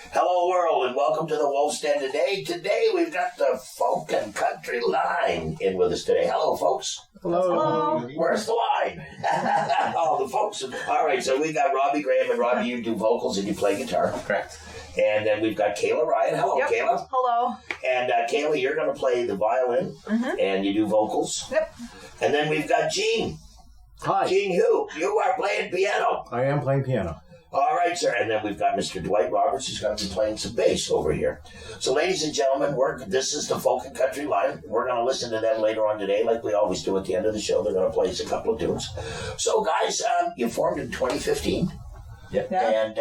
Hello, world, and welcome to the Wolf's Den today. Today, we've got the folk and country line in with us today. Hello, folks. Hello. Where's the line? Oh, the folks. All right, so we got Robbie Graham, and Robbie, you do vocals and you play guitar. Correct. And then we've got Kayla Ryan. Hello, Yep. Kayla. Hello. And Kayla, you're going to play the violin, and you do vocals. Yep. And then we've got Gene. Hi. Gene, you are playing piano. I am playing piano. All right, sir. And then we've got Mr. Dwight Roberts, who's going to be playing some bass over here. So, ladies and gentlemen, this is the folk and country line. We're going to listen to them later on today, like we always do at the end of the show. They're going to play us a couple of tunes. So, guys, you formed in 2015. Yep. Yeah.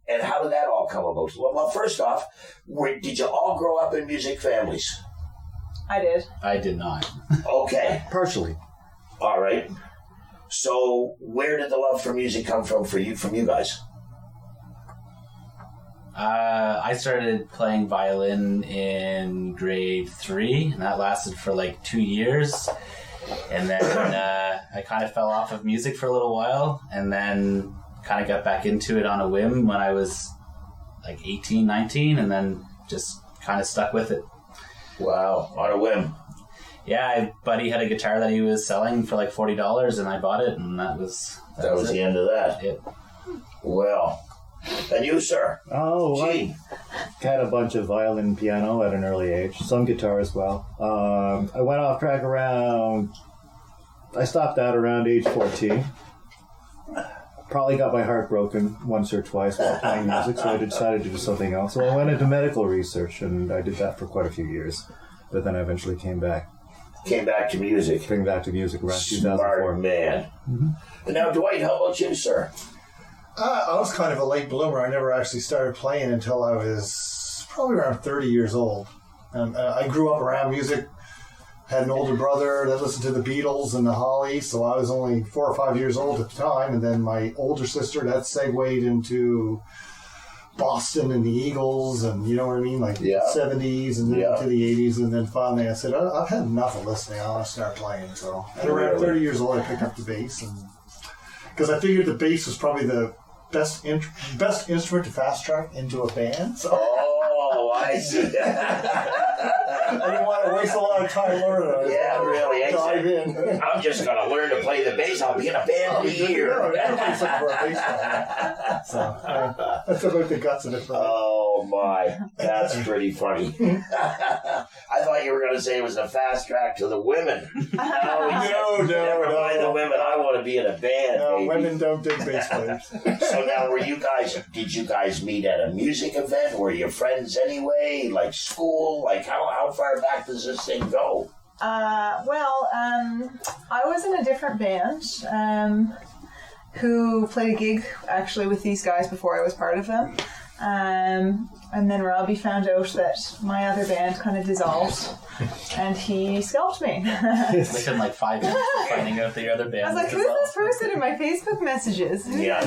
And how did that all come about? Well, first off, did you all grow up in music families? I did. I did not. Okay. Partially. All right. So, where did the love for music come from you guys? I started playing violin in grade 3, and that lasted for like 2 years. And then I kind of fell off of music for a little while, and then kind of got back into it on a whim when I was like 18, 19, and then just kind of stuck with it. Wow, on a whim. Yeah, my buddy had a guitar that he was selling for like $40, and I bought it, and that was the end of that. It. Well, and you, sir? Oh, Gene. I had a bunch of violin and piano at an early age. Some guitar as well. I went off track I stopped that around age 14. Probably got my heart broken once or twice while playing music, so I decided to do something else. So I went into medical research, and I did that for quite a few years. But then I eventually came back. Came back to music. Came back to music around Smart 2004. Man. Mm-hmm. And now, Dwight, how about you, sir? I was kind of a late bloomer. I never actually started playing until I was probably around 30 years old. And I grew up around music. Had an older brother that listened to the Beatles and the Hollies, so I was only 4 or 5 years old at the time. And then my older sister, that segued into Boston and the Eagles, and you know what I mean, like the 70s and then into the 80s. And then finally I said, I've had enough of listening. I want to start playing. So at around 30 years old, I picked up the bass, and because I figured the bass was probably the best instrument to fast track into a band. So. Oh, I see. I didn't want to waste a lot of time learning. Yeah, really. Dive in. I'm just going to learn to play the bass. I'll be in a band in a year. So that's about the guts of it. Oh, my. That's pretty funny. I thought you were going to say it was a fast track to the women. No. Play the women. I want to be in a band. No, baby. women don't dig bass players. So now, did you guys meet at a music event? Were you friends anyway? Like school? Like how far back does this thing go? I was in a different band who played a gig actually with these guys before I was part of them. And then Robbie found out that my other band kind of dissolved, and he scalped me. Within like 5 minutes of finding out the other band. I was like, who's this person in my Facebook messages? Yeah.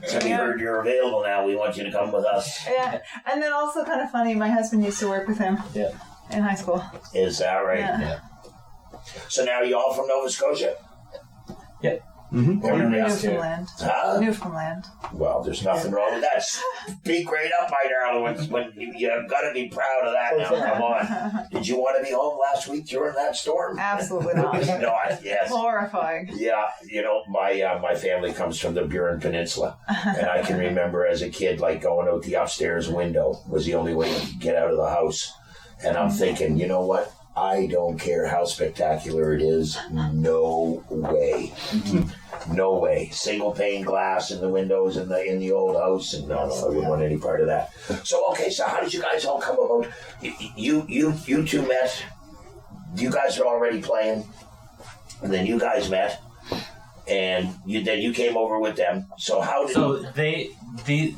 So we heard you're available now. We want you to come with us. Yeah. And then also kind of funny, my husband used to work with him in high school. Is that right? Yeah. So now you all from Nova Scotia? Yeah. Mm-hmm. Newfoundland. Huh? Newfoundland. Well, there's nothing wrong with that. Speak right up, my darling. When you've got to be proud of that now. Come on. Did you want to be home last week during that storm? Absolutely not. Not, yes. Horrifying. Yeah, my family comes from the Burin Peninsula, and I can remember as a kid, like going out the upstairs window was the only way you could get out of the house. And I'm thinking, you know what? I don't care how spectacular it is. No way. No way. Single pane glass in the windows in the old house, and no, I wouldn't want any part of that. So how did you guys all come about? You two met. You guys are already playing, and then you guys met, and then you came over with them. So how did the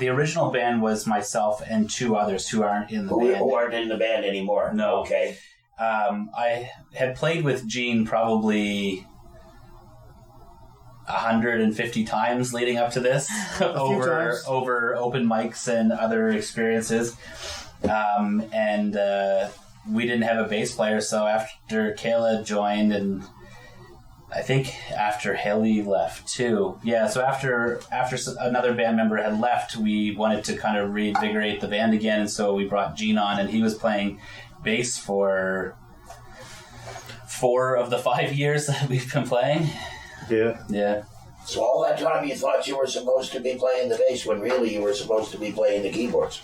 original band was myself and 2 others who aren't in the band. Who aren't in the band anymore? No. Okay. I had played with Gene probably 150 times leading up to this over open mics and other experiences. And we didn't have a bass player, so after Kayla joined and I think after Haley left too. Yeah, so after another band member had left, we wanted to kind of reinvigorate the band again, and so we brought Gene on, and he was playing bass for 4 of the 5 years that we've been playing. Yeah. So all that time you thought you were supposed to be playing the bass when really you were supposed to be playing the keyboards.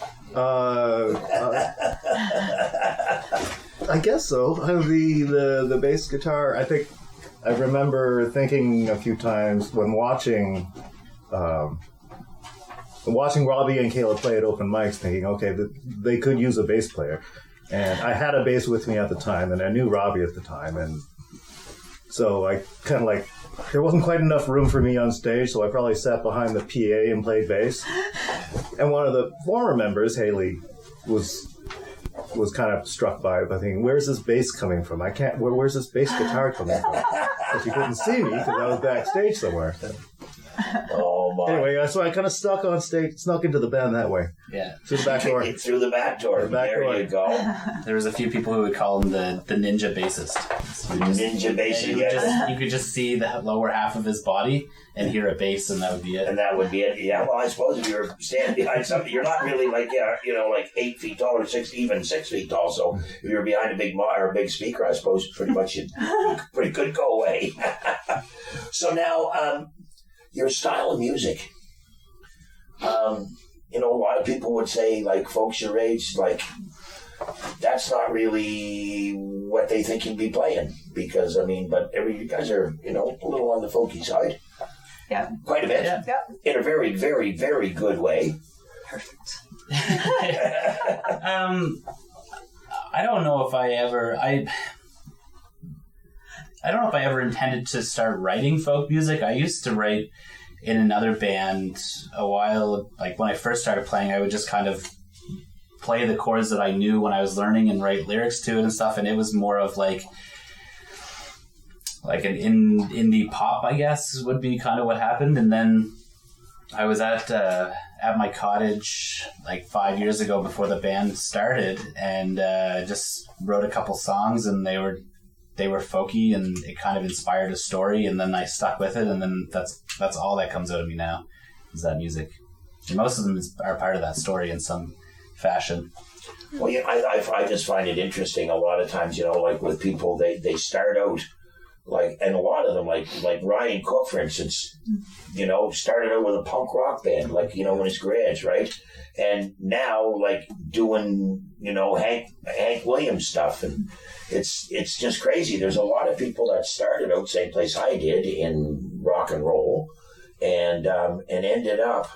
I guess so. The bass guitar, I think I remember thinking a few times when watching Robbie and Caleb play at open mics, thinking, okay, they could use a bass player. And I had a bass with me at the time, and I knew Robbie at the time, and so I kind of like, there wasn't quite enough room for me on stage, so I probably sat behind the PA and played bass. And one of the former members, Haley, was kind of struck by it by thinking, where's this bass coming from? Where's this bass guitar coming from? But she couldn't see me because I was backstage somewhere. Oh my! Anyway, so I kind of snuck into the band that way. Yeah. Through the back door. Through the back door. There you go. There was a few people who would call him the ninja bassist. Ninja bassist. You could just see the lower half of his body and hear a bass, and that would be it. Yeah, well, I suppose if you're standing behind something, you're not really like 8 feet tall or 6 feet tall. So if you're behind a big speaker, I suppose pretty much you pretty good go away. So now, your style of music. A lot of people would say, like, folks your age, like, that's not really what they think you'd be playing. Because, but you guys are, a little on the folky side. Yeah. Quite a bit. Yeah. In a very, very, very good way. Perfect. I don't know if I ever intended to start writing folk music. I used to write in another band a while. Like when I first started playing, I would just kind of play the chords that I knew when I was learning and write lyrics to it and stuff. And it was more of like an indie pop, I guess, would be kind of what happened. And then I was at my cottage like 5 years ago before the band started, and just wrote a couple songs, and they were folky, and it kind of inspired a story, and then I stuck with it, and then that's all that comes out of me now is that music. And most of them are part of that story in some fashion. Well, I just find it interesting a lot of times, like with people, they start out like, and a lot of them, like Ryan Cook, for instance, started out with a punk rock band, like, in his garage, right? And now, like, doing, Hank Williams stuff, and it's just crazy. There's a lot of people that started out same place I did in rock and roll, and ended up,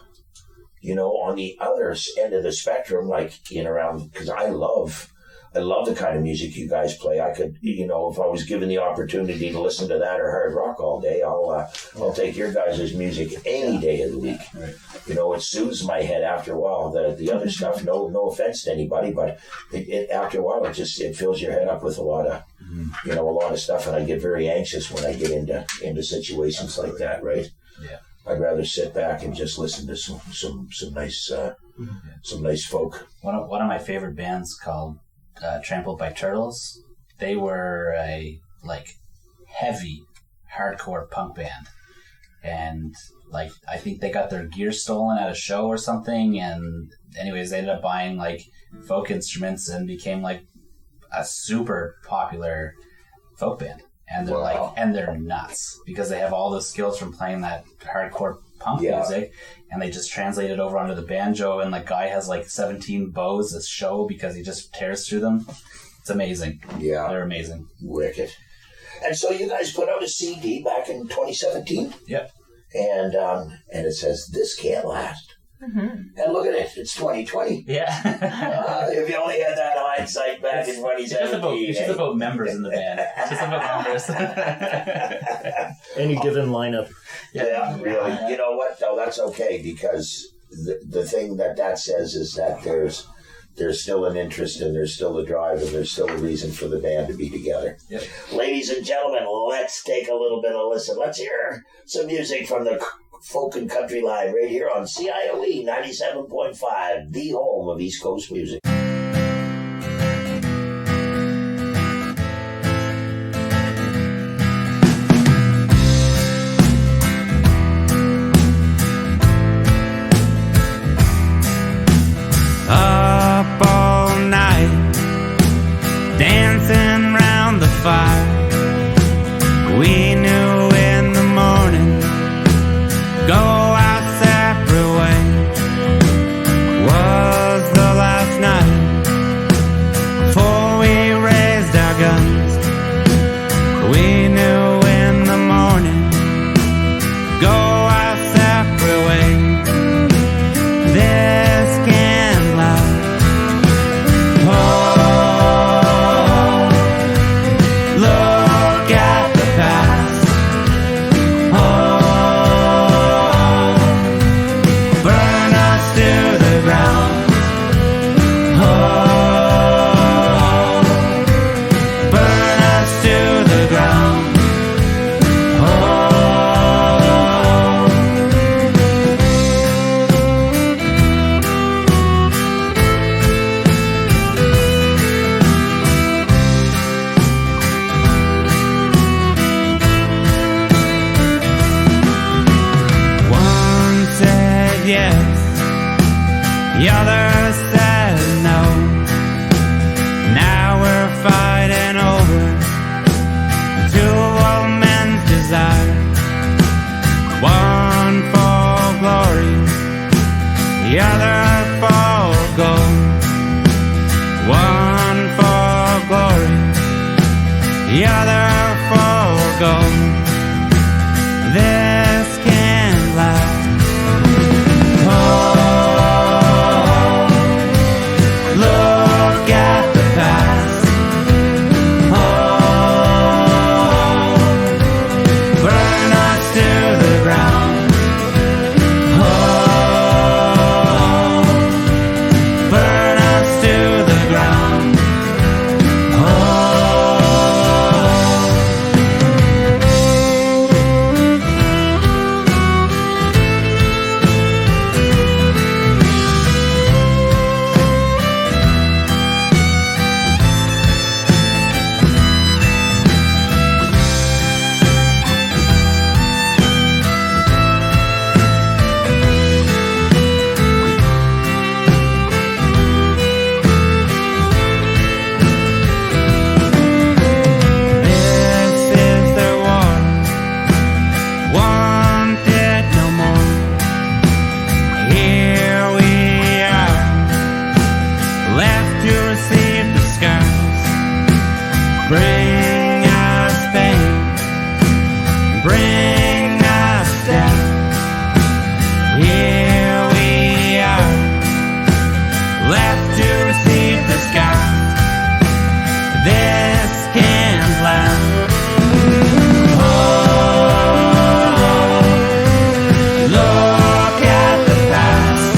on the other end of the spectrum, like because I love the kind of music you guys play. I could, if I was given the opportunity to listen to that or hard rock all day, I'll take your guys' music any day of the week. Right. It soothes my head after a while. The other stuff, no offense to anybody, but it after a while it fills your head up with a lot of a lot of stuff, and I get very anxious when I get into situations like that. Right? Yeah. I'd rather sit back and just listen to some nice folk. One of my favorite bands called Trampled by Turtles. They were a heavy hardcore punk band, and I think they got their gear stolen at a show or something, and anyways they ended up buying folk instruments and became a super popular folk band. And they're and they're nuts because they have all those skills from playing that hardcore punk music, and they just translate it over onto the banjo, and guy has 17 bows a show because he just tears through them. It's amazing. Yeah. They're amazing. Wicked. And so you guys put out a CD back in 2017? Yep. And it says, "This Can't Last." Mm-hmm. And look at it, it's 2020. Yeah. If you only had that hindsight back in 2017. It's just about members in the band. It's just about members. Any given lineup. Yeah, really. You know what, though? That's okay, because the thing that says is that there's still an interest, and there's still a drive, and there's still a reason for the band to be together. Yep. Ladies and gentlemen, let's take a little bit of listen. Let's hear some music from the Folk and Country Line right here on CIOE 97.5, the home of East Coast music. The others said no. Now we're fighting over two of men's desire. One for glory, the other for gold. One for glory, the other for gold. This can't last. Oh, look at the past. Oh, burn us to the ground. Oh, burn us to the ground. Oh. Bring us pain, bring us death. Here we are, left to receive the skies. This can't last. Oh, look at the past.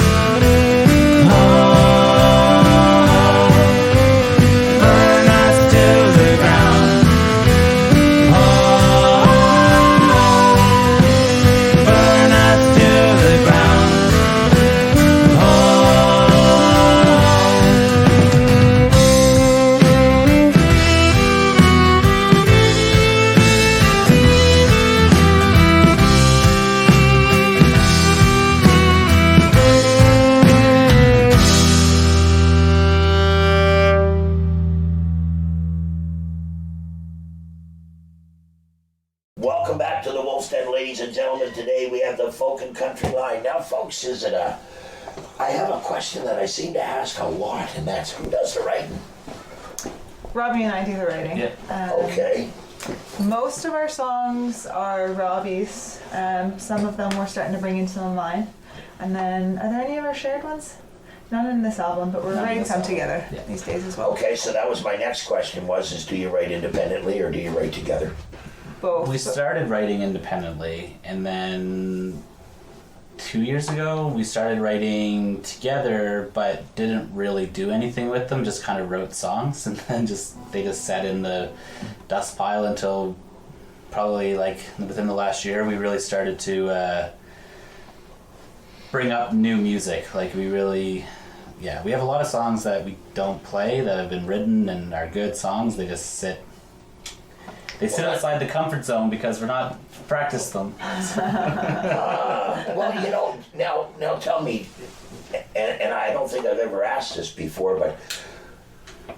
Oh, burn us to the ground. Oh, burn us to the ground. Oh. Welcome back to the Wolf's Den, ladies and gentlemen. Today we have the folk and country line. Now, folks, I have a question that I seem to ask a lot, and that's who does the writing? Robbie and I do the writing. Yeah. Okay. Most of our songs are Robbie's. Some of them we're starting to bring into some of mine. And then, are there any of our shared ones? Not in this album, but we're Not in writing this some album. together Yeah. these days as well. Okay, so that was my next question is do you write independently or do you write together? Both. We started writing independently, and then 2 years ago we started writing together, but didn't really do anything with them. Just kind of wrote songs, and then they just sat in the dust pile until probably like within the last year we really started to bring up new music. Like we have a lot of songs that we don't play that have been written and are good songs. They just sit. They sit outside the comfort zone because we're not practiced them. Well, now tell me, and I don't think I've ever asked this before, but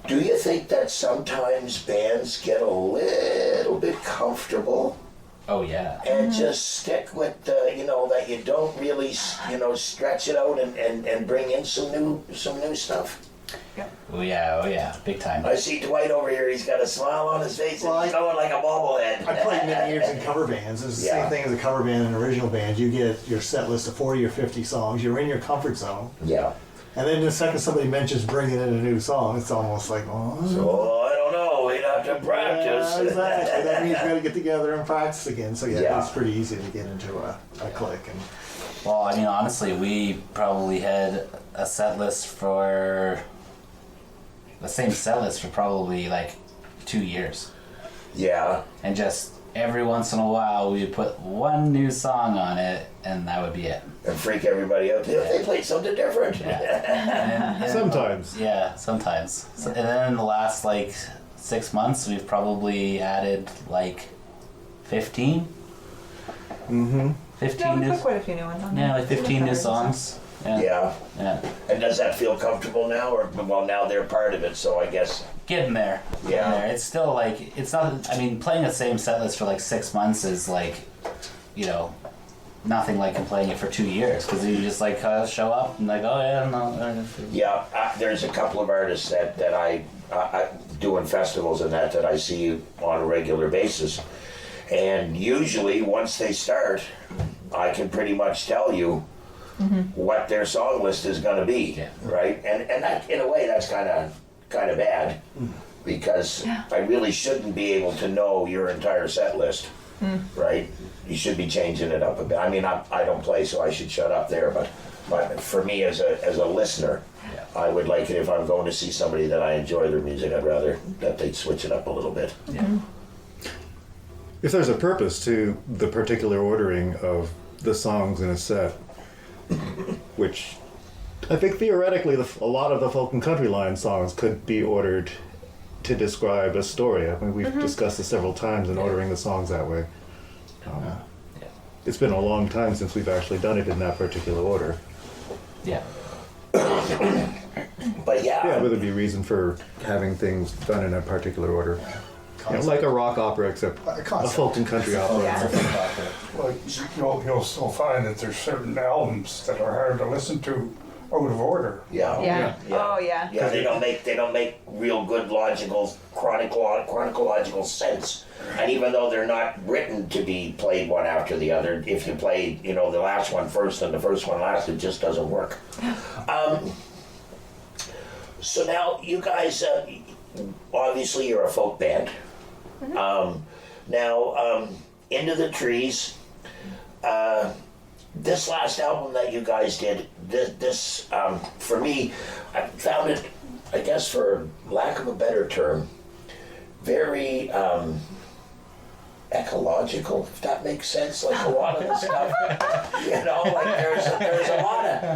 do you think that sometimes bands get a little bit comfortable Oh yeah. and just stick with that you don't really stretch it out and bring in some new stuff? Oh yeah, big time. I see Dwight over here. He's got a smile on his face, and he's going like a bobblehead. I played many years in cover bands. It's the same thing as a cover band and an original band. You get your set list of 40 or 50 songs. You're in your comfort zone. Yeah. And then the second somebody mentions bringing in a new song, it's almost like, oh, I don't know. We'd have to practice. yeah, exactly. That means we got to get together and practice again. So Yeah. it's pretty easy to get into a click. And Well, I mean, honestly, we probably had a set list for the same set list for probably like 2 years. Yeah. And just every once in a while, we would put one new song on it, and that would be it. And freak everybody out. They played something different. And Sometimes. Yeah, sometimes. So, and then in the last like 6 months, we've probably added like 15. 15 we new. put quite a few new ones on there. Yeah, like 15 new Covers and songs. stuff. Yeah. And does that feel comfortable now, or well, now they're part of it, so I guess Getting there. It's still like, it's not, I mean, playing the same set list for like 6 months is like, you know, nothing like playing it for 2 years, because you just like show up and like, oh yeah, no. Yeah, there's a couple of artists that I doing festivals and that I see on a regular basis, and usually once they start, I can pretty much tell you what their song list is going to be, right? And that, in a way, that's kind of bad, because I really shouldn't be able to know your entire set list, right? You should be changing it up a bit. I mean, I don't play, so I should shut up there, but for me as a listener, I would like it if I'm going to see somebody that I enjoy their music, I'd rather that they'd switch it up a little bit. If there's a purpose to the particular ordering of the songs in a set, which I think theoretically a lot of the folk and country line songs could be ordered to describe a story. I mean, we've discussed this several times in ordering the songs that way. It's been a long time since we've actually done it in that particular order. But yeah, would there be reason for having things done in a particular order? You know, like a rock opera, except a folk and country opera. Well, you'll still find that there's certain albums that are hard to listen to out of order. Yeah. Oh yeah. Yeah, they don't make real good logical chronological sense. And even though they're not written to be played one after the other, if you play, the last one first and the first one last, it just doesn't work. So now you guys, obviously you're a folk band. Now, Into the Trees, this last album that you guys did, this for me, I found it, I guess for lack of a better term, very ecological, if that makes sense. Like a lot of the stuff, like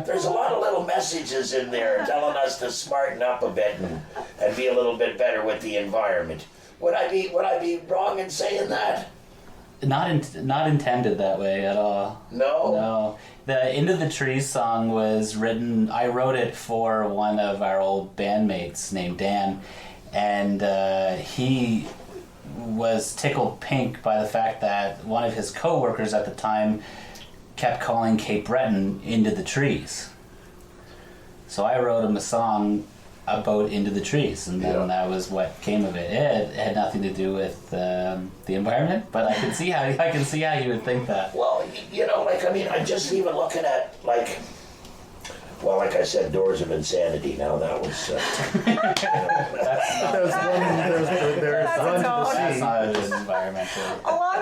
there's a lot of little messages in there telling us to smarten up a bit and be a little bit better with the environment. Would I be wrong in saying that? Not intended that way at all. No. The Into the Trees song was written, I wrote it for one of our old bandmates named Dan, and he was tickled pink by the fact that one of his co-workers at the time kept calling Cape Breton Into the Trees. So I wrote him a song about Into the Trees, and then that was what came of it. It had nothing to do with the environment, but I can see how you would think that. Well, I'm just even looking at like I said, Doors of Insanity. Now that was that's not environmental. A lot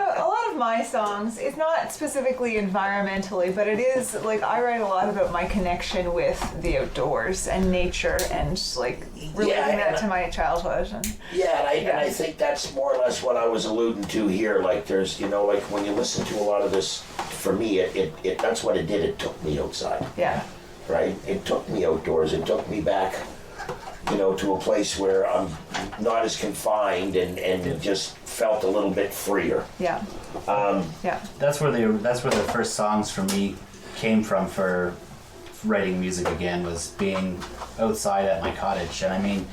of my songs, it's not specifically environmentally, but it is like I write a lot about my connection with the outdoors and nature and like relating that to my childhood. And I think that's more or less what I was alluding to here. Like there's like when you listen to a lot of this, for me it that's what it did. It took me outside. Yeah. Right? It took me outdoors. It took me back, to a place where I'm not as confined and just felt a little bit freer. Yeah. That's where the first songs for me came from for writing music again, was being outside at my cottage. And I mean,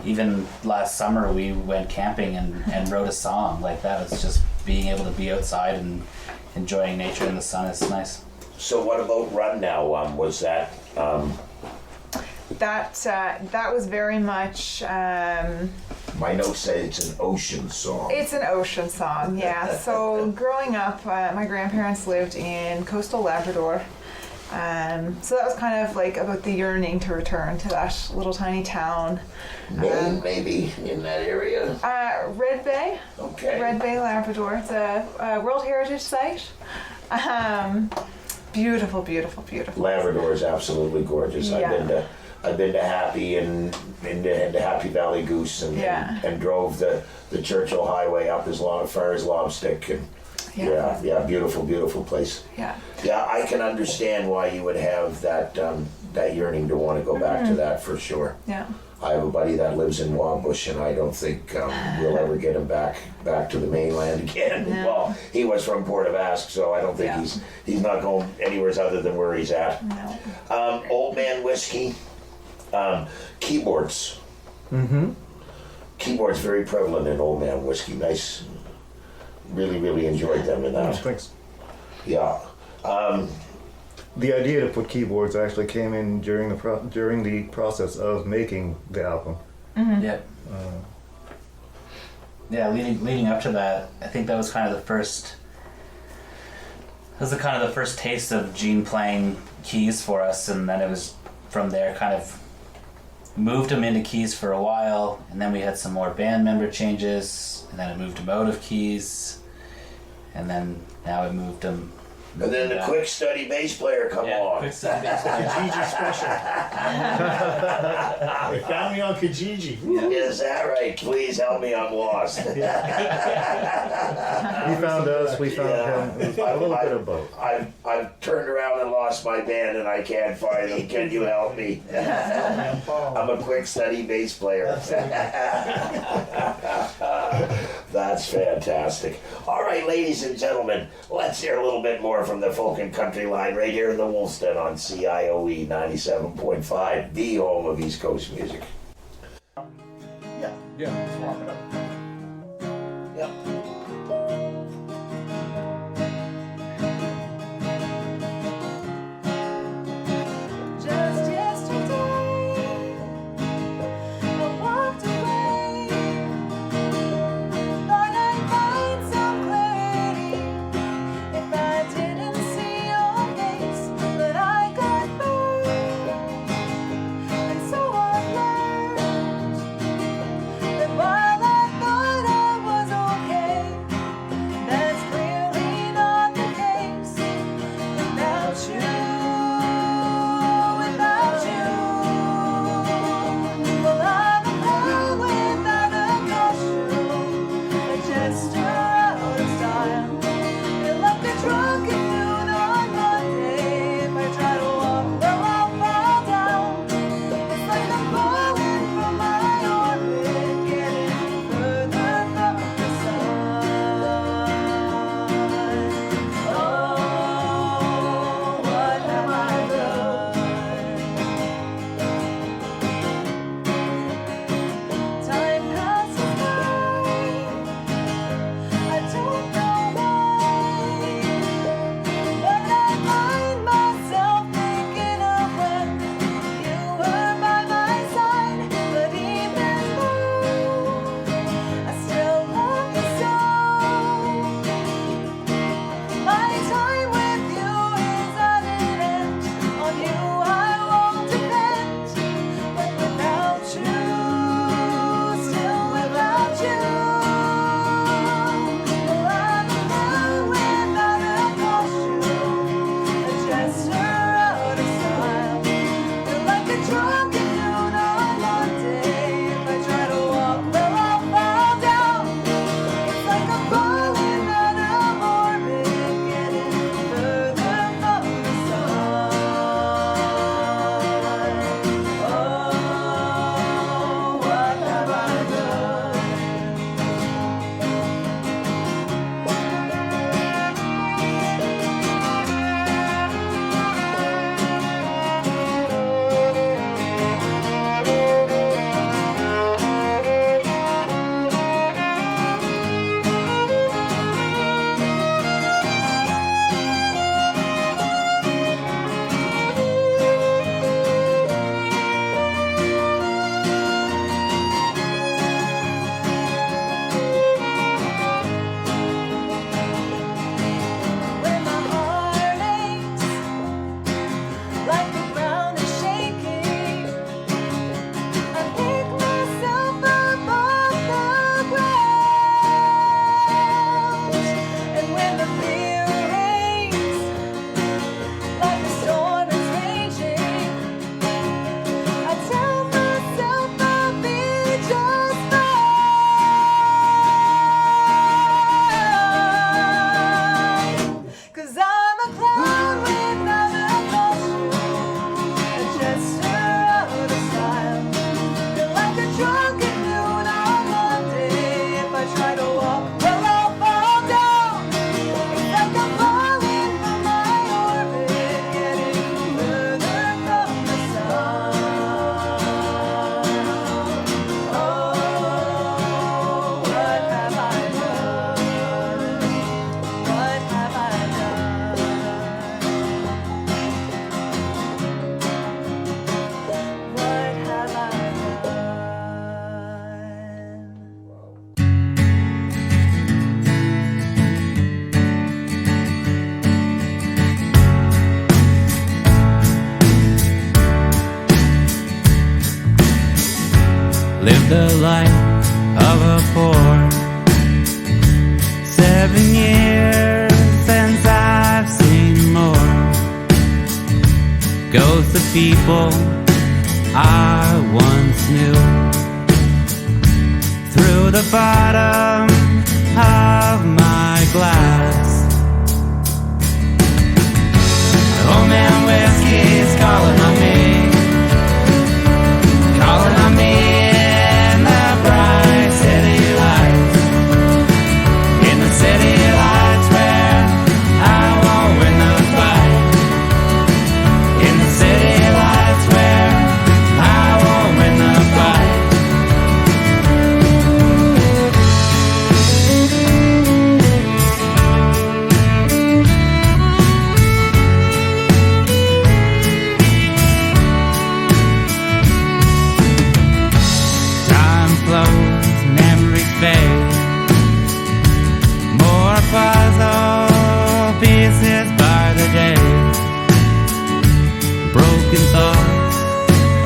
even last summer we went camping and wrote a song like that. It's just being able to be outside and enjoying nature in the sun is nice. So what about Run Now? Was that? That was very much. My notes say it's an ocean song. It's an ocean song, yeah. So growing up, my grandparents lived in coastal Labrador. So that was kind of like about the yearning to return to that little tiny town. Maybe in that area? Red Bay. Okay. Red Bay, Labrador. It's a World Heritage Site. Beautiful. Labrador is absolutely gorgeous. Yeah. I've been to Happy and into Happy Valley Goose and drove the Churchill Highway up as far as Lobstick and beautiful place. Yeah, I can understand why you would have that yearning to want to go back to that for sure. Yeah. I have a buddy that lives in Wabush, and I don't think we'll ever get him back to the mainland again. No. Well, he was from Port of Ask, so I don't think he's not going anywhere other than where he's at. No. Old Man Whiskey, keyboards. Mm-hmm. Keyboards very prevalent in Old Man Whiskey. Nice. Really enjoyed them in that. Thanks. Yeah. The idea to put keyboards actually came in during the process of making the album. Yep. Yeah, leading up to that, I think that was kind of the first. That was kind of the first taste of Gene playing keys for us, and then it was from there kind of moved him into keys for a while, and then we had some more band member changes, and then it moved him out of keys, and then now it moved him. And then the quick study bass player come along. Quick study bass player. Kijiji special. They found me on Kijiji. Is that right? Please help me, I'm lost. He found us, we found him. It was a little bit of both. I've turned around and lost my band and I can't find them. Can you help me? I'm a quick study bass player. That's fantastic. All right, ladies and gentlemen, let's hear a little bit more from the Folk and Country line right here in the Wolfstead on CIOE 97.5, the home of East Coast music. Yeah, swap it up. Yep. Just yesterday, I walked away. Thought I'd find some clarity if I didn't see your face, but I got burned, and so I've learned that while I Live the life of a poor. 7 years since I've seen more. Ghosts of people I once knew. Through the bottom of my glass, old man whiskey's calling on me. Calling on me in the bright city lights. In the city lights where I won't win the fight. In the city lights where I won't win the fight. Time flows, memories fade. More puzzle pieces by the day. Broken thoughts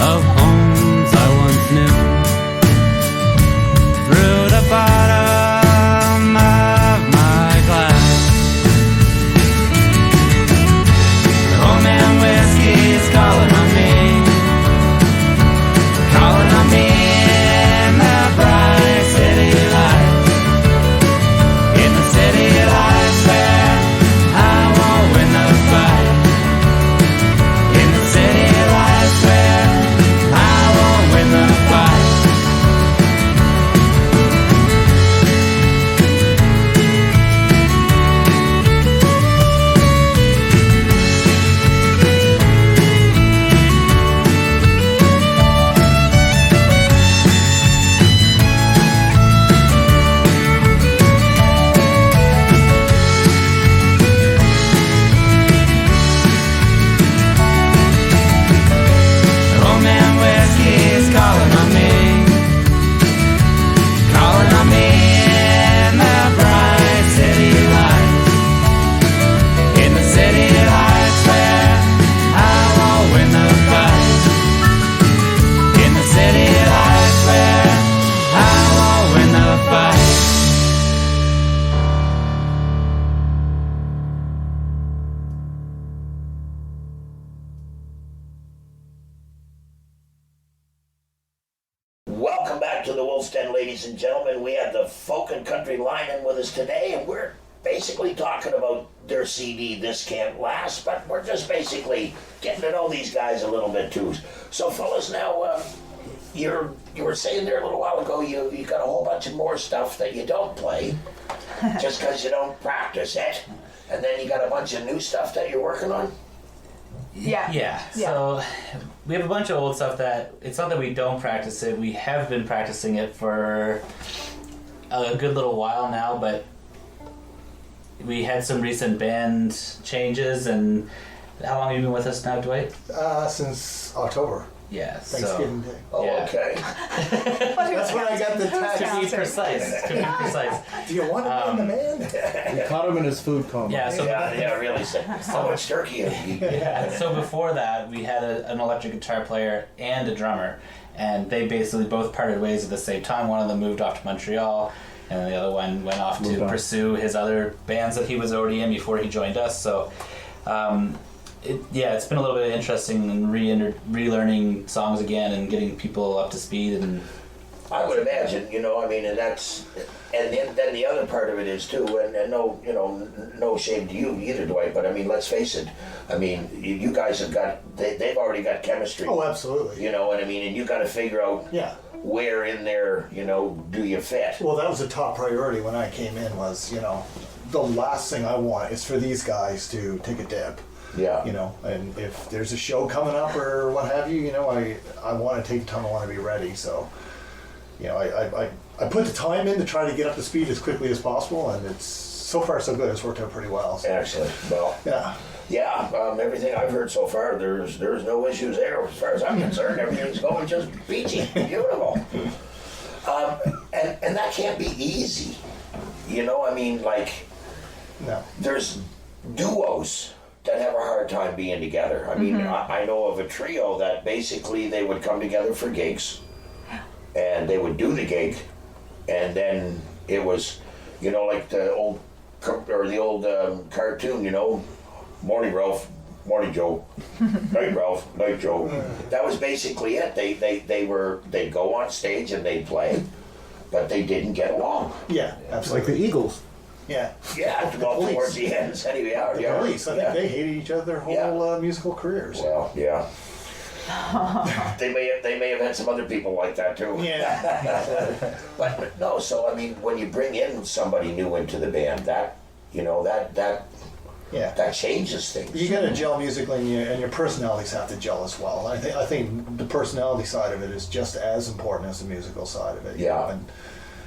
of homes I once knew. Through the bottom of my glass, old man whiskey's calling on me. Calling on me in the bright city lights. In the city lights where I won't win the fight. In the city lights where I won't win the fight. Old man whiskey's calling on me. Calling on me in the bright city lights. In the city lights where I won't win the fight. In the city lights where I won't win the fight. Welcome back to the Wolf's Den, ladies and gentlemen. We have the Folk and Country Line-In with us today, and we're basically talking about their CD, This Can't Last, but we're just basically getting to know these guys a little bit too. So, fellas, now, you were saying there a little while ago you got a whole bunch of more stuff that you don't play just because you don't practice it, and then you got a bunch of new stuff that you're working on? Yeah. So we have a bunch of old stuff that it's not that we don't practice it. We have been practicing it for a good little while now, but we had some recent band changes. And how long have you been with us now, Dwight? Since October, Yeah. Thanksgiving Day. Oh, Yeah. okay. That's when I got the text. To be precise. Do you want to be in the band? We caught him in his food coma. Yeah. So Yeah, really. How much turkey have you eaten? Yeah, so before that, we had an electric guitar player and a drummer, and they basically both parted ways at the same time. One of them moved off to Montreal, and the other one went off to pursue his other bands that he was already in before he joined us. So, it's been a little bit interesting and relearning songs again and getting people up to speed. And I would imagine, and that's, and then the other part of it is too, and no shame to you either, Dwight, but I mean, let's face it, you guys have they've already got chemistry. Oh, absolutely. You know what I mean? And you got to figure out where in there, do you fit? Well, that was a top priority when I came in was, the last thing I want is for these guys to take a dip. Yeah. And if there's a show coming up or what have you, I want to take the time, I want to be ready. So, I put the time in to try to get up to speed as quickly as possible, and it's so far so good. It's worked out pretty well. So. Excellent. Well, everything I've heard so far, there's no issues there as far as I'm concerned. Everything's going just peachy, beautiful. And that can't be easy. No. There's duos that have a hard time being together. I know of a trio that basically they would come together for gigs, and they would do the gig, and then it was, you know, like the old cartoon, you know, morning Ralph, morning Joe, night Ralph, night Joe. That was basically it. They'd go on stage and they'd play, but they didn't get along. Yeah, Like absolutely. the Eagles. Yeah. Yeah, well, towards the ends anyway. The Police, I think they hated each other their whole musical careers. Well, yeah. they may have had some other people like that too. Yeah. But no, so I mean, when you bring in somebody new into the band, that you know that Yeah. that changes things. You got to gel musically, and your personalities have to gel as well. I think the personality side of it is just as important as the musical side of it. you Yeah. know, and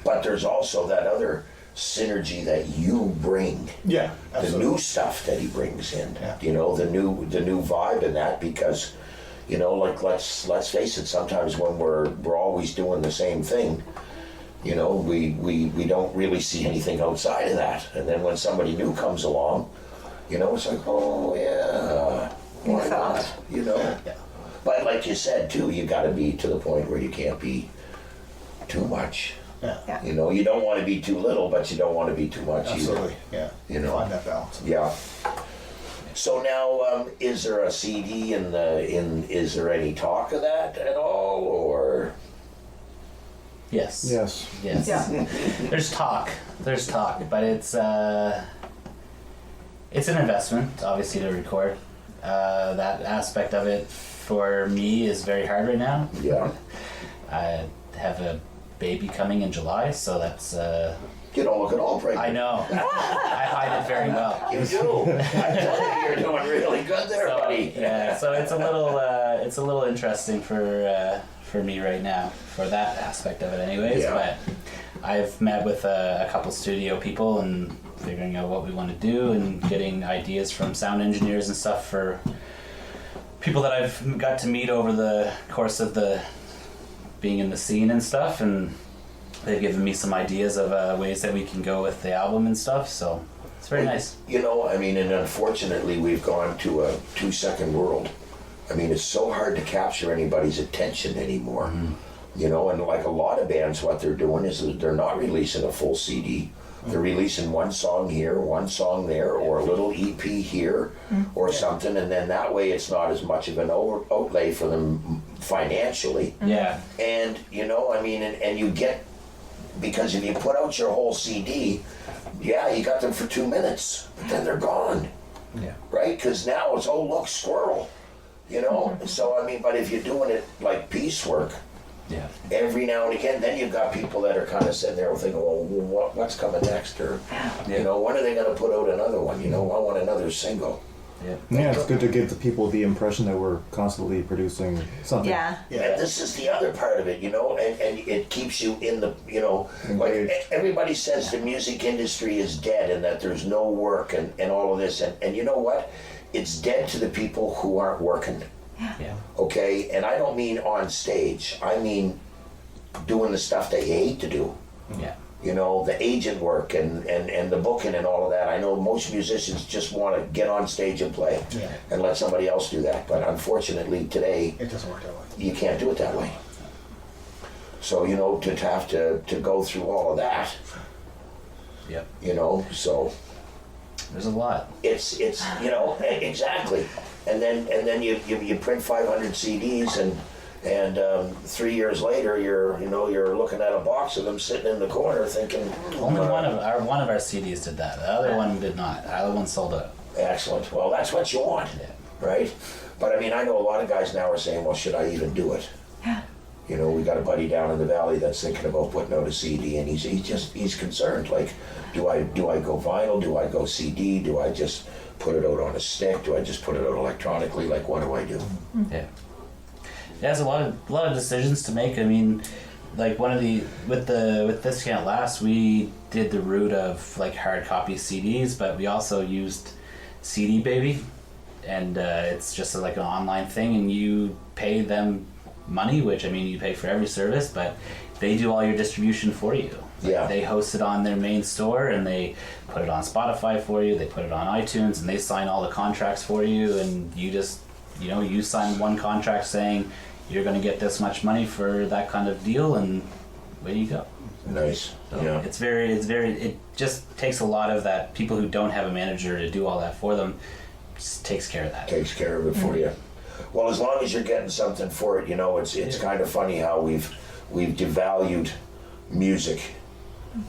But there's also that other synergy that you bring. yeah, The absolutely. new stuff that he brings in, Yeah. you know, the new vibe in that, because, you know, like let's face it, sometimes when we're always doing the same thing, you know, we don't really see anything outside of that, and then when somebody new comes along, you know, it's like, oh yeah, why not, you know? Yeah. But like you said too, you got to be to the point where you can't be too much. Yeah. Yeah. You know, you don't want to be too little, but you don't want to be too much Absolutely. Yeah. You know. Find that balance. either. Yeah. So now, is there a CD is there any talk of that at all, or? Yes. Yes. Yes. Yeah. There's talk, but it's an investment, obviously, to record. That aspect of it for me is very hard right now. Yeah. I have a baby coming in July, so that's. You don't look at all pregnant. I know. I hide it very well. You do. I tell you, you're doing really good there, So, buddy. yeah, so it's a little interesting for me right now for that aspect of it, anyways. Yeah. But I've met with a couple studio people and figuring out what we want to do and getting ideas from sound engineers and stuff for people that I've got to meet over the course of the being in the scene and stuff, and they've given me some ideas of ways that we can go with the album and stuff. So it's very nice. You know, I mean, and unfortunately, we've gone to a 2-second world. I mean, it's so hard to capture anybody's attention anymore. You know, and like a lot of bands, what they're doing is that they're not releasing a full CD. They're releasing one song here, one song there, or a little EP here, or something, and then that way it's not as much of an outlay for them financially. Yeah. And, you know, I mean, and you get, because if you put out your whole CD, yeah, you got them for 2 minutes, but then they're gone. Yeah. Right? Because now it's, oh, look, squirrel. You know? So, I mean, but if you're doing it like piecework, Yeah. every now and again, then you've got people that are kind of sitting there thinking, well, what's coming next? Or, you know, when are they going to put out another one? You know, I want another single. Yeah. Yeah, it's good to give the people the impression that we're constantly producing something. Yeah. And this is the other part of it, you know, and it keeps you in the, you know, like Engaged. everybody says the music industry is dead and that there's no work and all of this. And you know what? It's dead to the people who aren't working. Yeah. Okay? And I don't mean on stage. I mean doing the stuff they hate to do. Yeah. You know, the agent work and the booking and all of that. I know most musicians just want to get on stage and play and let somebody else do that. But unfortunately today, It doesn't work that way. you can't do it that way. So, you know, to have to go through all of that, Yep. you know, so There's a lot. it's you know, exactly. And then you print 500 CDs and 3 years later you're looking at a box of them sitting in the corner thinking, Only one of our CDs did that. The other one did not. The other one sold out. excellent. Well, that's what you want, right? But I mean, I know a lot of guys now are saying, well, should I even do it? You know, we got a buddy down in the valley that's thinking about putting out a CD, and he's concerned. Like, do I go vinyl? Do I go CD? Do I just put it out on a stick? Do I just put it out electronically? Like, what do I do? Yeah. There's a lot of decisions to make. I mean, like with Discount Last, we did the route of like hard copy CDs, but we also used CD Baby, and it's just like an online thing, and you pay them money, which I mean you pay for every service, but they do all your distribution for you. Yeah. They host it on their main store, and they put it on Spotify for you. They put it on iTunes, and they sign all the contracts for you, and you just, you know, you sign one contract saying you're going to get this much money for that kind of deal, and away you go. Nice. So Yeah. it just takes a lot of that. People who don't have a manager to do all that for them, just takes care of that. Takes care of it for you. Well, as long as you're getting something for it, it's kind of funny how we've devalued music.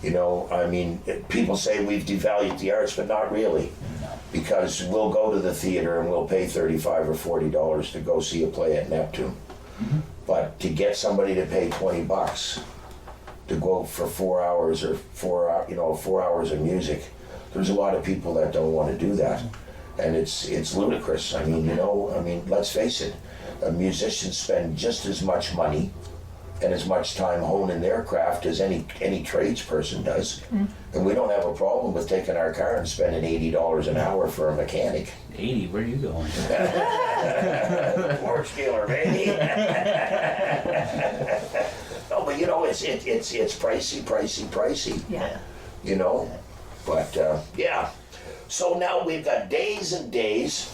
People say we've devalued the arts, but not really. Because we'll go to the theater and we'll pay $35 or $40 to go see a play at Neptune. But to get somebody to pay $20 to go for 4 hours or 4 hours of music, there's a lot of people that don't want to do that. And it's ludicrous. Let's face it, musicians spend just as much money and as much time honing their craft as any tradesperson does. And we don't have a problem with taking our car and spending $80 an hour for a mechanic. 80, where are you going? Porch dealer, baby. No, but it's pricey. Yeah. But yeah. So now we've got Days and Days,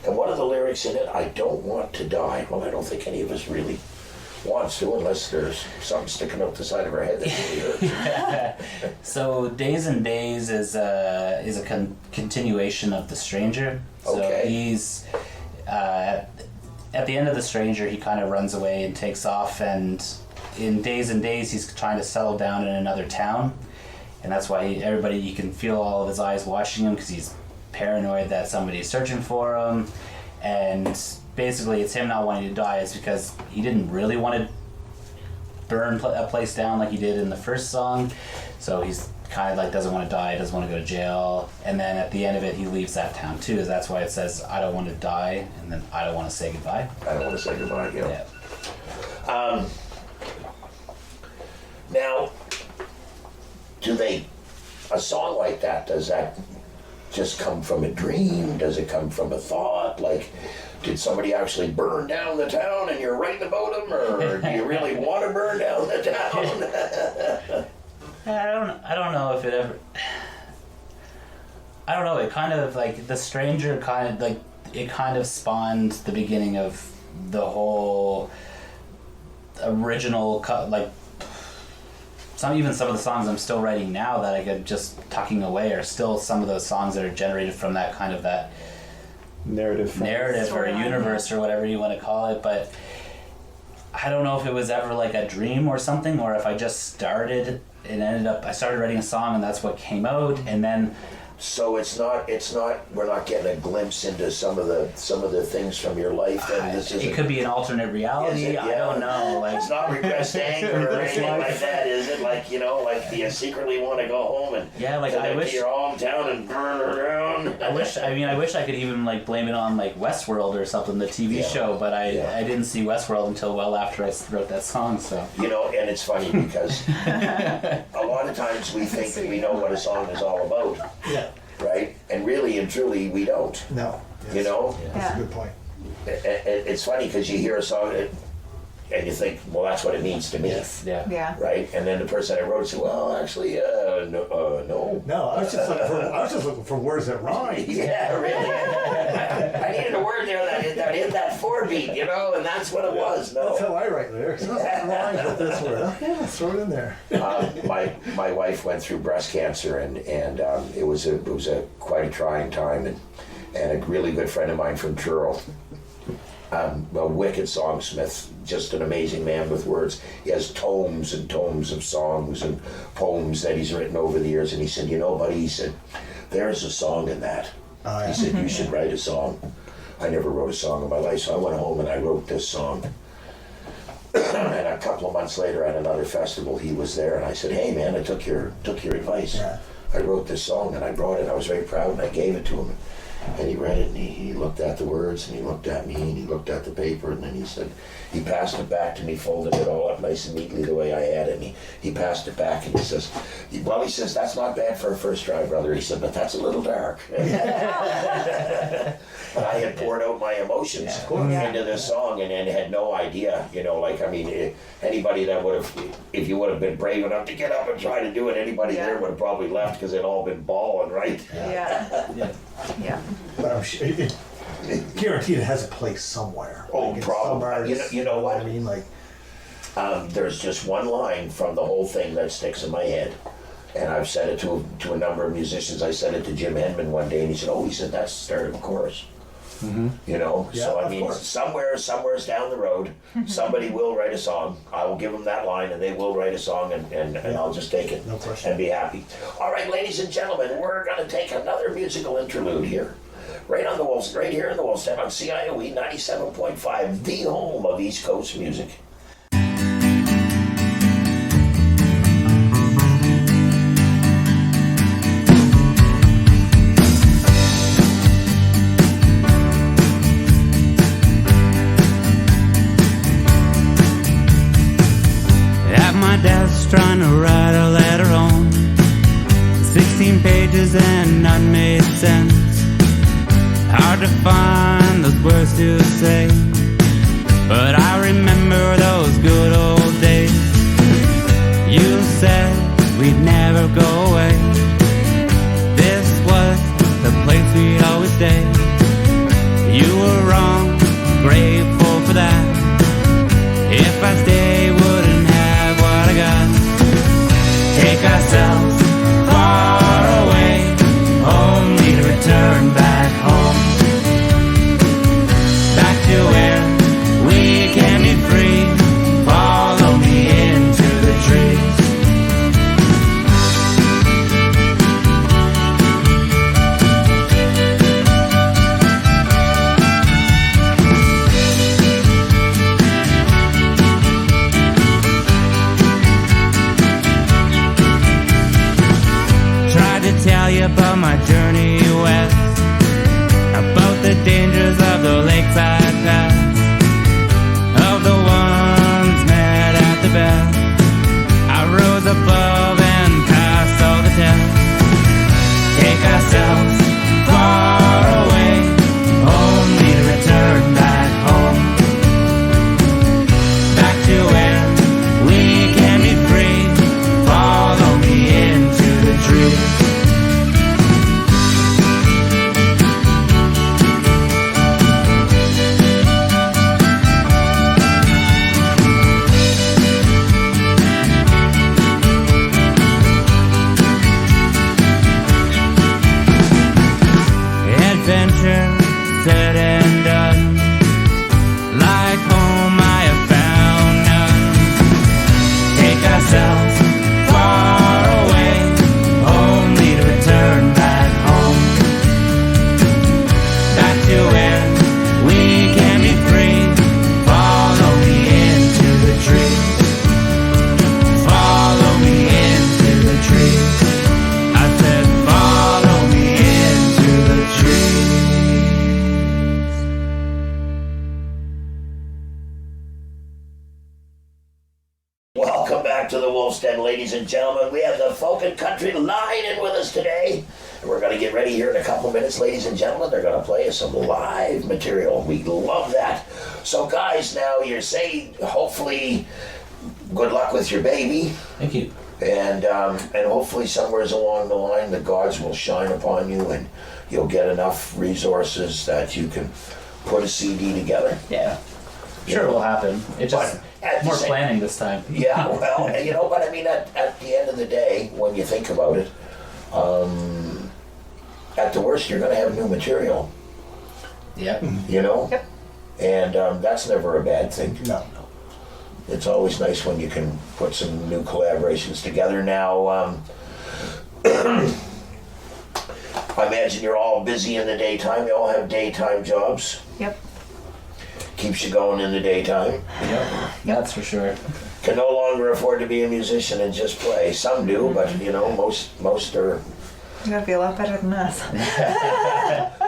and one of the lyrics in it, I don't want to die. Well, I don't think any of us really wants to, unless there's something sticking out the side of our head that really hurts. So Days and Days is a continuation of The Stranger. So Okay. he's at the end of The Stranger, he kind of runs away and takes off, and in Days and Days he's trying to settle down in another town, and that's why you can feel all of his eyes watching him, because he's paranoid that somebody's searching for him. And basically it's him not wanting to die is because he didn't really want to burn a place down like he did in the first song. So he's kind of like doesn't want to die, doesn't want to go to jail. And then at the end of it, he leaves that town too. That's why it says, I don't want to die, and then I don't want to say goodbye. I don't want to say goodbye, Yeah. Now, a song like that, does that just come from a dream? Does it come from a thought? Like, did somebody actually burn down the town and you're writing about them, or do you really want to burn down the town? I don't know if it ever. I don't know. It kind of like The Stranger kind of spawned the beginning of the whole original some of the songs I'm still writing now that I could just tucking away are still some of those songs that are generated from that kind of that Narrative or universe or whatever you want to call it. But I don't know if it was ever like a dream or something, or if I just started and I started writing a song and that's what came out, and then So we're not getting a glimpse into some of the things from your life. Then it could be an alternate reality. Is it? I don't know. Like, it's not repressed anger or anything like that, is it? Like, like, do you secretly want to go home and I wish to your hometown and burn around? I wish I could even like blame it on like Westworld or something, the TV show, but I didn't see Westworld until well after I wrote that song. So and it's funny because a lot of times we think we know what a song is all about. Yeah. Right? And really and truly, we don't. No. You know? That's a good point. It's funny because you hear a song and you think, well, that's what it means to me. Yeah. Right? And then the person that wrote it said, well, actually, no. No, I was just looking for words that rhyme. Yeah, really. I needed a word there that hit that 4-beat, and that's what it was. No. That's how I write lyrics. It rhymes with this word. Okay, let's throw it in there. My wife went through breast cancer, and it was quite a trying time, and a really good friend of mine from Truro, a wicked songsmith, just an amazing man with words. He has tomes and tomes of songs and poems that he's written over the years, and he said, buddy, he said, there's a song in that. He said, you should write a song. I never wrote a song in my life, so I went home and I wrote this song. And a couple of months later at another festival, he was there, and I said, hey man, I took your advice. Yeah. I wrote this song and I brought it. I was very proud, and I gave it to him. And he read it, and he looked at the words, and he looked at me, and he looked at the paper, and then he said, he passed it back to me, folded it all up nice and neatly the way I had it, and he passed it back, and he says, that's not bad for a first try, brother. He said, but that's a little dark. But I had poured out my emotions into this song and had no idea, anybody that would have, if you would have been brave enough to get up and try to do it, anybody there would have probably left because they'd all been bawling, right? Yeah. But I'm sure guaranteed it has a place somewhere. Oh, in probably. some artists, You know what? I mean, like, There's just one line from the whole thing that sticks in my head. And I've said it to a number of musicians. I said it to Jim Henman one day, and he said, "Oh," he said, "that's the start of a chorus." You know, Yeah, so I of mean, course. somewhere's down the road, somebody will write a song. I will give them that line, and they will write a song, and I'll just take it No question. and be happy. All right, ladies and gentlemen, we're going to take another musical interlude here, right on the Wolves, right here in the Wolves Den on CIOE 97.5, the home of East Coast music. At my desk trying to write a letter home, 16 pages and none made sense. Hard to find those words to say, but I remember those good old days. You said we'd never go away. This was the place we'd always stay. You were wrong, grateful for that. If I stay, wouldn't have what I got. Take ourselves far away, only to return back home. Back to where we can be free. Follow me into the trees. Tried to tell you about my journey west, about the dangers of the lakeside path, of the ones met at the best. I rose above and passed all the tests. Take ourselves far away, only to return back home. Back to where we can be free. Follow me into the trees. Adventure said and done. Like home I have found none. Take ourselves far away, only to return back home. Back to where we can be free. Follow me into the trees. Follow me into the trees. I said follow me into the trees. Welcome back to the Wolf's Den, ladies and gentlemen. We have the folk and country line in with us today. And we're going to get ready here in a couple minutes, ladies and gentlemen. They're going to play us some live material. We love that. So, guys, now you're saying, hopefully, good luck with your baby. Thank you. And hopefully somewhere along the line the gods will shine upon you and you'll get enough resources that you can put a CD together. Yeah. Sure, it will happen. It's just But at the more same- planning this time. Yeah, well, you know, but I mean, at the end of the day, when you think about it, at the worst, you're going to have new material, Yeah. you know? Yep. And that's never a bad thing. no. It's always nice when you can put some new collaborations together. Now, I imagine you're all busy in the daytime. You all have daytime jobs. Yep. Keeps you going in the daytime. Yep. That's for sure. Can no longer afford to be a musician and just play. Some do, but you know, most are. You gotta be a lot better than us.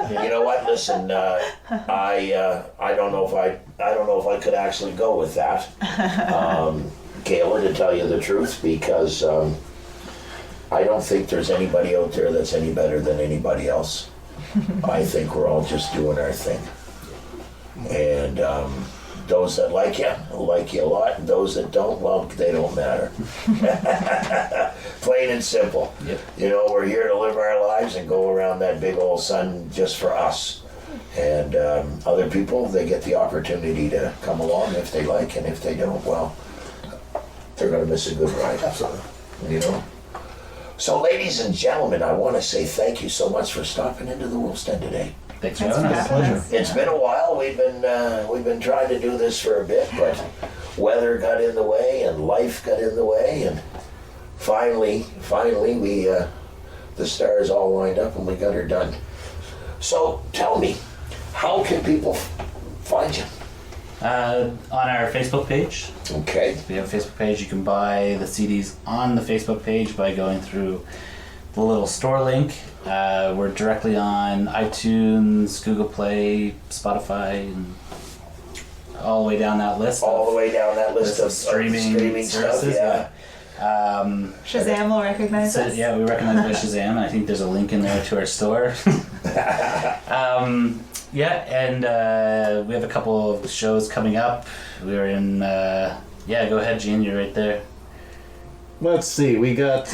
You know what? Listen, I don't know if I could actually go with that, Kayla, to tell you the truth, because I don't think there's anybody out there that's any better than anybody else. I think we're all just doing our thing, and those that like you a lot, and those that don't, well, they don't matter. Plain and simple. Yep. You know, we're here to live our lives and go around that big old sun just for us. And other people, they get the opportunity to come along if they like, and if they don't, well, they're going to miss a good ride. Absolutely. You know? So, ladies and gentlemen, I want to say thank you so much for stopping into the Wolf's Den today. Thanks for Thanks for having us. having us. It's been a while. We've been trying to do this for a bit, but weather got in the way and life got in the way, and finally, we the stars all lined up and we got her done. So tell me, how can people find you? On our Facebook page. Okay. We have a Facebook page. You can buy the CDs on the Facebook page by going through the little store link. We're directly on iTunes, Google Play, Spotify, and all the way down that list. All the way down that list of streaming stuff. services. Yeah. Shazam will recognize So, us. yeah, we recommend by Shazam, and I think there's a link in there to our store. Yeah, and we have a couple of shows coming up. We're in, yeah, go ahead, Gene, you're right there. Let's see, we got,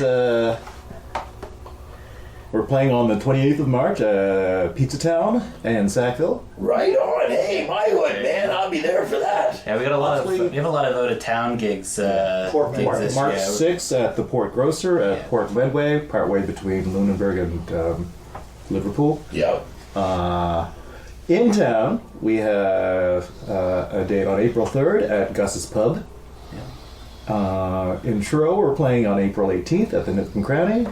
we're playing on the 28th of March at Pizza Town in Sackville. Right on. Hey, my hood, man. I'll be there for that. Yeah, we got a lot of, Hopefully- we have a lot of out of town gigs. Port gigs this March year. 6th at the Port Grocer at Yeah. Port Medway, partway between Lunenburg and Liverpool. Yep. In town, we have a date on April 3rd at Gus's Pub. In Truro, we're playing on April 18th at the Nook and Cranny.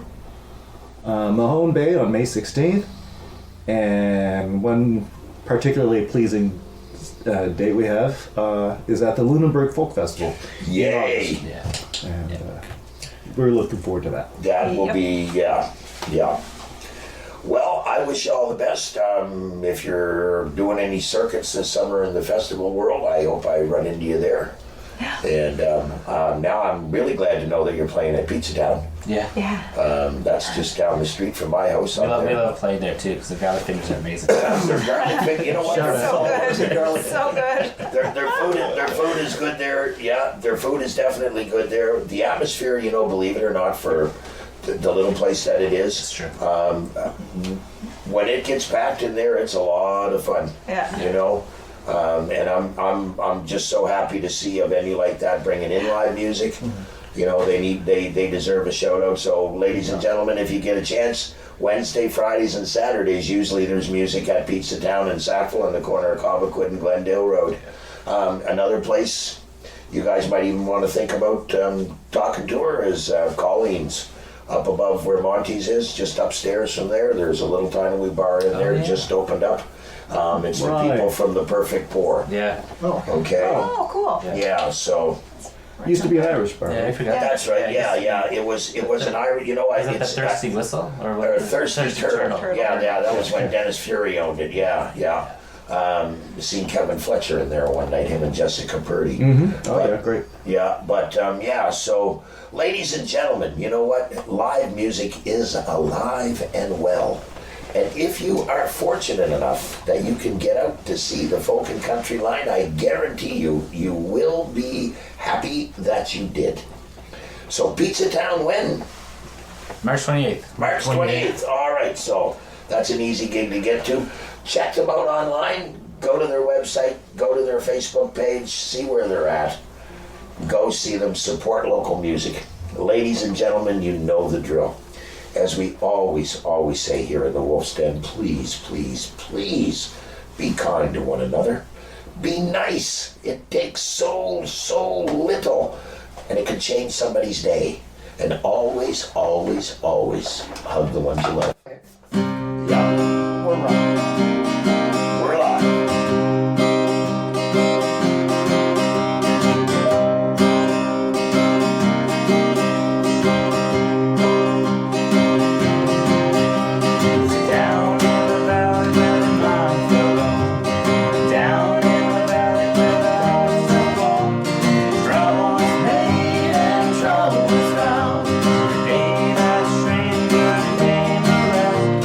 Mahone Bay on May 16th. And one particularly pleasing date we have is at the Lunenburg Folk Festival. Yay. Yeah. And we're looking forward to that. That will Yep. be, yeah. Well, I wish you all the best. If you're doing any circuits this summer in the festival world, I hope I run into you there. And now I'm really glad to know that you're playing at Pizza Town. Yeah. Yeah. That's just down the street from my house. We Up love, we there. love playing there too, because the garlic fingers are amazing. Their garlic fig- you know what? Shout Their So food- good. So good. Their food is good there. Yeah, their food is definitely good there. The atmosphere, believe it or not, for the little place that it is. It's true. When it gets packed in there, it's a lot of fun. Yeah. And I'm just so happy to see a venue like that bringing in live music. They deserve a shout out. So, ladies and gentlemen, if you get a chance, Wednesday, Fridays, and Saturdays, usually there's music at Pizza Town in Sackville on the corner of Cobequid and Glendale Road. Another place you guys might even want to think about talking to her is Colleen's. Up above where Monty's is, just upstairs from there, there's a little tiny wee bar in there, yeah. just opened up. It's the Right. people from the Perfect Pour. Yeah. Okay. Oh, cool. Yeah. So Used to be an Irish bar. Yeah, I forgot. that's right. Yeah. It was an Irish. Is that the Thirsty Whistle? Or or Thirsty Turtle. Yeah. That was when Dennis Fury owned it. Yeah. Seen Kevin Fletcher in there one night, him and Jessica Purdy. Oh, yeah, great. Yeah, but so ladies and gentlemen, you know what? Live music is alive and well. And if you are fortunate enough that you can get out to see the folk and country line, I guarantee you will be happy that you did. So Pizza Town when? March 28th. March 28th. All right, so that's an easy gig to get to. Check them out online. Go to their website. Go to their Facebook page. See where they're at. Go see them. Support local music. Ladies and gentlemen, you know the drill. As we always say here in the Wolf's Den, please be kind to one another. Be nice. It takes so little, and it can change somebody's day. And always hug the ones you love. Yeah, we're right. We're live. Down in the valley where the mines flow, down in the valley where the hearts are warm. Trouble is made and trouble is found. The day that stranger came around.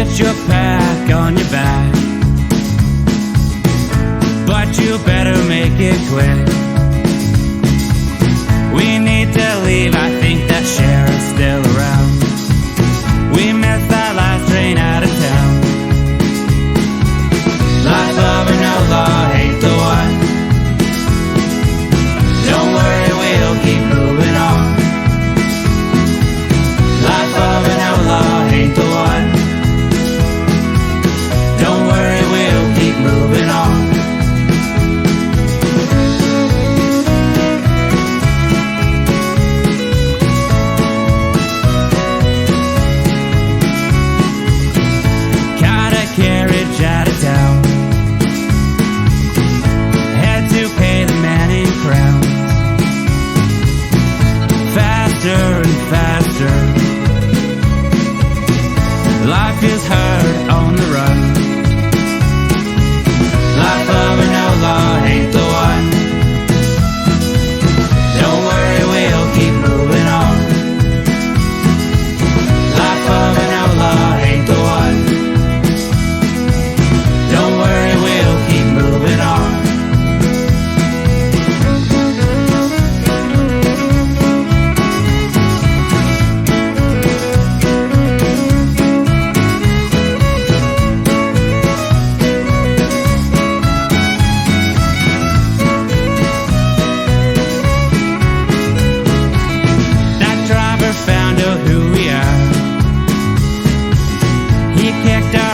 Get your pack on your back, but you better make it quick. We need to leave, I think that Sheriff's still around. We missed that last train out of town. Life of an outlaw ain't the one. Don't worry, we'll keep moving on. Life of an outlaw ain't the one. Don't worry, we'll keep moving on. Got a carriage out of town. Had to pay the man in crowns. Faster and faster. Life is hard on the run. Life of an outlaw ain't the one. Don't worry, we'll keep moving on. Life of an outlaw ain't the one. Don't worry, we'll keep moving on. That driver found out who we are. He kicked our